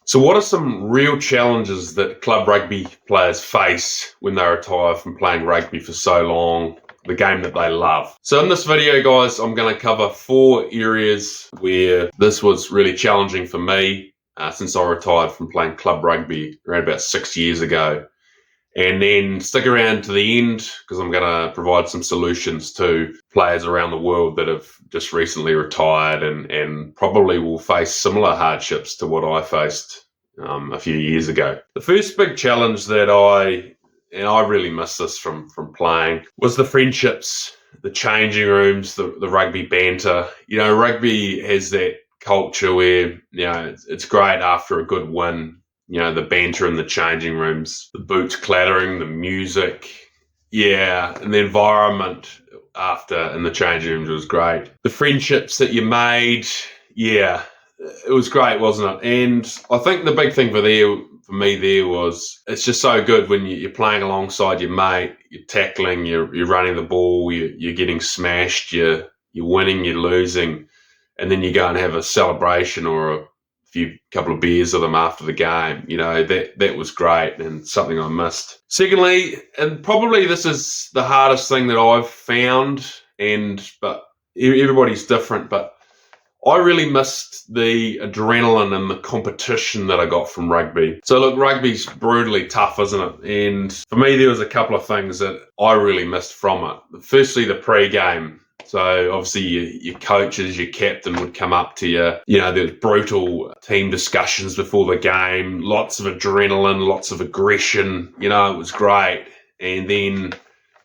So what are some real challenges that club rugby players face when they retire from playing rugby for so long, the game that they love? So in this video, guys, I'm going to cover 4 areas where this was really challenging for me since I retired from playing club rugby around about 6 years ago. And then stick around to the end because I'm going to provide some solutions to players around the world that have just recently retired and probably will face similar hardships to what I faced a few years ago. The first big challenge that I really miss this from playing, was the friendships, the changing rooms, the rugby banter. You know, rugby has that culture where, you know, it's great after a good win. You know, the banter in the changing rooms, the boots clattering, the music, and the environment after in the changing rooms was great. The friendships that you made, it was great, wasn't it? And I think the big thing for me there was it's just so good when you're playing alongside your mate, you're tackling, you're running the ball, you're getting smashed, you're winning, you're losing, and then you go and have a celebration or a couple of beers with them after the game. You know, that was great and something I missed. Secondly, and probably this is the hardest thing that I've found, but everybody's different, but I really missed the adrenaline and the competition that I got from rugby. So look, rugby's brutally tough, isn't it? And for me, there was a couple of things that I really missed from it. Firstly, the pre-game. So obviously your coaches, your captain would come up to you. You know, there's brutal team discussions before the game, lots of adrenaline, lots of aggression. You know, it was great. And then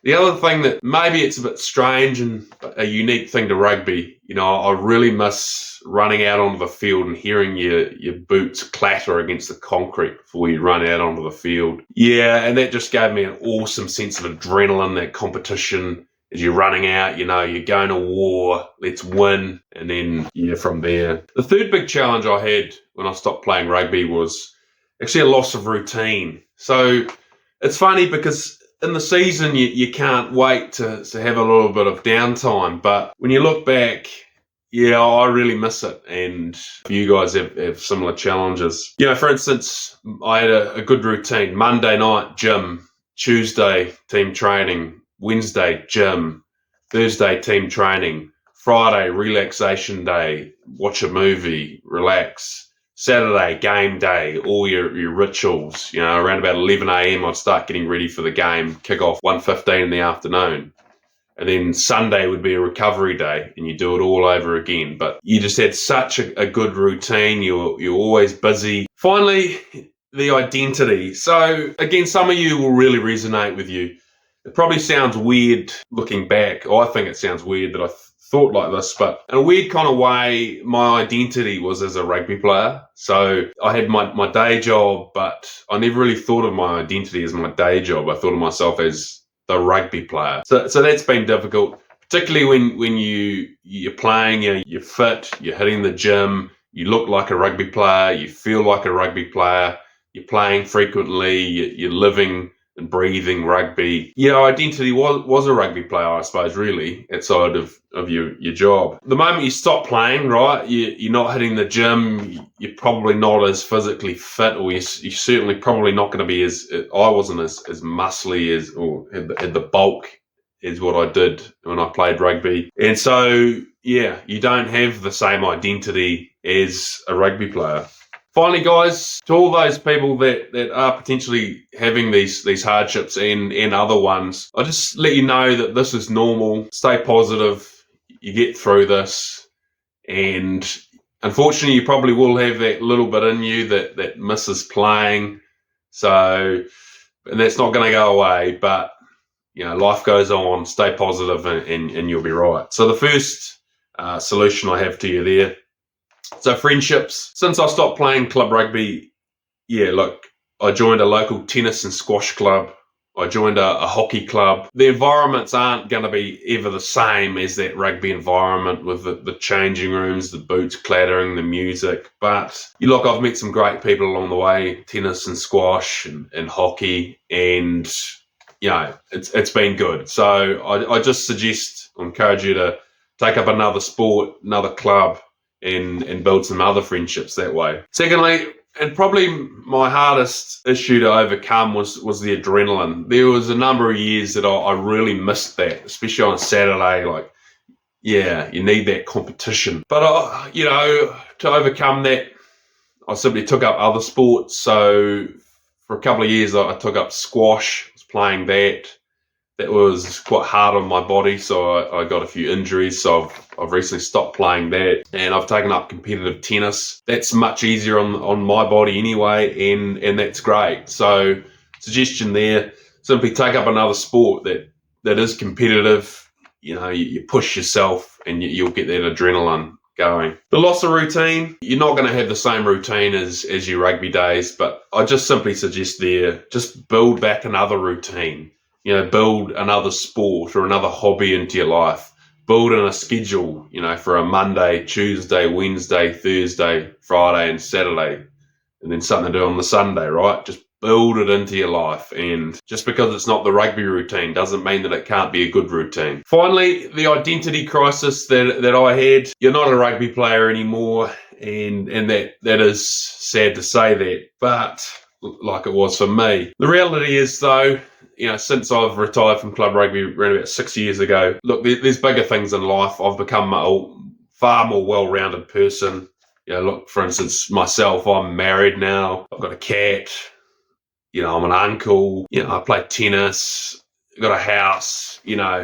the other thing that maybe it's a bit strange and a unique thing to rugby, you know, I really miss running out onto the field and hearing your boots clatter against the concrete before you run out onto the field. Yeah, and that just gave me an awesome sense of adrenaline, that competition. As you're running out, you know, you're going to war, let's win, and then, from there. The third big challenge I had when I stopped playing rugby was actually a loss of routine. So it's funny because in the season, you can't wait to have a little bit of downtime, but when you look back, I really miss it, and you guys have similar challenges. You know, for instance, I had a good routine. Monday night, gym. Tuesday, team training. Wednesday, gym. Thursday, team training. Friday, relaxation day. Watch a movie, relax. Saturday, game day, all your rituals. You know, around about 11 a.m. I'd start getting ready for the game, kick off 1:15 in the afternoon. And then Sunday would be a recovery day and you do it all over again. But you just had such a good routine. You're always busy. Finally, the identity. So again, some of you will really resonate with you. It probably sounds weird looking back. I think it sounds weird that I thought like this, but in a weird kind of way, my identity was as a rugby player. So I had my day job, but I never really thought of my identity as my day job. I thought of myself as the rugby player. So that's been difficult, particularly when you're playing, you're fit, you're hitting the gym, you look like a rugby player, you feel like a rugby player, you're playing frequently, you're living and breathing rugby. Identity was a rugby player, I suppose, really, outside of your job. The moment you stop playing, right, you're not hitting the gym, you're probably not as physically fit, or you're certainly probably not going to be I wasn't as muscly or had the bulk as what I did when I played rugby. And so, you don't have the same identity as a rugby player. Finally, guys, to all those people that are potentially having these hardships and other ones, I just let you know that this is normal. Stay positive. You get through this. And unfortunately, you probably will have that little bit in you that misses playing. So, and that's not going to go away. But, life goes on. Stay positive and you'll be right. So the first solution I have to you there. So friendships. Since I stopped playing club rugby, I joined a local tennis and squash club. I joined a hockey club. The environments aren't going to be ever the same as that rugby environment with the changing rooms, the boots clattering, the music. But I've met some great people along the way, tennis and squash and hockey, and it's been good. So I just encourage you to take up another sport, another club, and build some other friendships that way. Secondly, And probably my hardest issue to overcome was the adrenaline. There was a number of years that I really missed that, especially on a Saturday. Like, yeah, you need that competition. But, to overcome that, I simply took up other sports. So for a couple of years, I took up squash, was playing that. That was quite hard on my body, so I got a few injuries. So I've recently stopped playing that, and I've taken up competitive tennis. That's much easier on my body anyway, and that's great. So suggestion there: simply take up another sport that is competitive. You push yourself, and you'll get that adrenaline going. The loss of routine, you're not going to have the same routine as your rugby days, but I just simply suggest there, just build back another routine. Build another sport or another hobby into your life. Build in a schedule, for a Monday, Tuesday, Wednesday, Thursday, Friday, and Saturday, and then something to do on the Sunday, right? Just build it into your life. And just because it's not the rugby routine doesn't mean that it can't be a good routine. Finally, the identity crisis that I had. You're not a rugby player anymore, and that is sad to say that, but like it was for me. The reality is, though, since I've retired from club rugby around about 6 years ago, look, there's bigger things in life. I've become a far more well-rounded person. Look, for instance, myself, I'm married now. I've got a cat. I'm an uncle. I play tennis. I've got a house.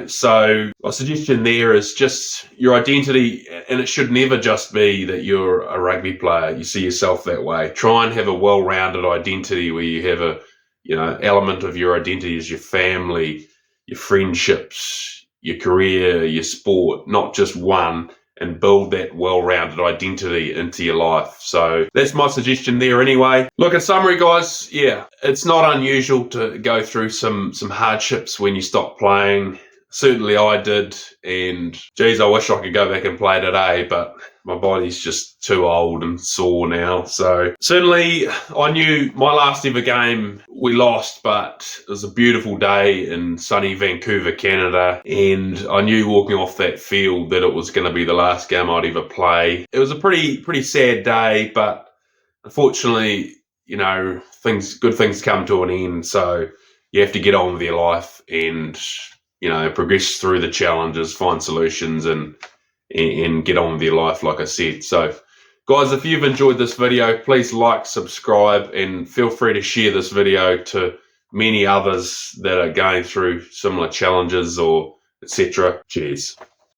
So my suggestion there is just your identity, and it should never just be that you're a rugby player. You see yourself that way. Try and have a well-rounded identity where you have a element of your identity is your family, your friendships, your career, your sport, not just one, and build that well-rounded identity into your life. So that's my suggestion there anyway. Look, in summary, guys, it's not unusual to go through some hardships when you stop playing. Certainly I did, and geez, I wish I could go back and play today, but my body's just too old and sore now. So certainly I knew my last ever game we lost, but it was a beautiful day in sunny Vancouver, Canada, and I knew walking off that field that it was going to be the last game I'd ever play. It was a pretty sad day, but unfortunately, good things come to an end, so you have to get on with your life and progress through the challenges, find solutions, and get on with your life, like I said. So, guys, if you've enjoyed this video, please like, subscribe, and feel free to share this video to many others that are going through similar challenges or etc. Cheers.